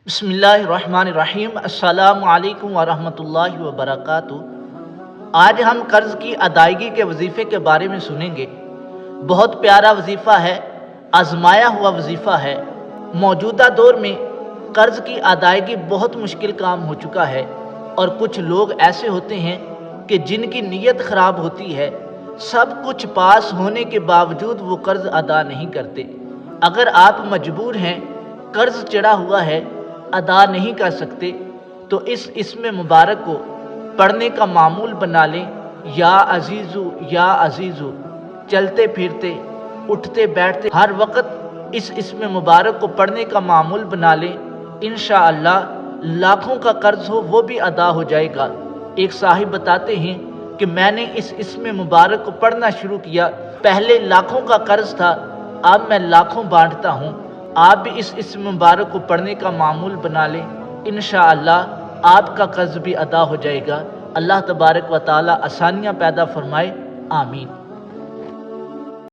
بسم اللہ الرحمن الرحیم۔ السلام علیکم ورحمۃ اللہ وبرکاتہ۔ آج ہم قرض کی ادائیگی کے وظیفے کے بارے میں سنیں گے۔ بہت پیارا وظیفہ ہے، آزمایا ہوا وظیفہ ہے۔ موجودہ دور میں قرض کی ادائیگی بہت مشکل کام ہو چکا ہے، اور کچھ لوگ ایسے ہوتے ہیں کہ جن کی نیت خراب ہوتی ہے، سب کچھ پاس ہونے کے باوجود وہ قرض ادا نہیں کرتے۔ اگر آپ مجبور ہیں، قرض چڑھا ہوا ہے، ادا نہیں کر سکتے، تو اس اسم مبارک کو پڑھنے کا معمول بنا لیں۔ یا عزیزو یا عزیزو، چلتے پھرتے اٹھتے بیٹھتے ہر وقت اس اسم مبارک کو پڑھنے کا معمول بنا لیں۔ انشاءاللہ لاکھوں کا قرض ہو وہ بھی ادا ہو جائے گا۔ ایک صاحب بتاتے ہیں کہ میں نے اس اسم مبارک کو پڑھنا شروع کیا، پہلے لاکھوں کا قرض تھا، اب میں لاکھوں بانٹتا ہوں۔ آپ بھی اس اسم مبارک کو پڑھنے کا معمول بنا لیں، انشاءاللہ آپ کا قرض بھی ادا ہو جائے گا۔ اللہ تبارک و تعالی آسانیاں پیدا فرمائے، آمین۔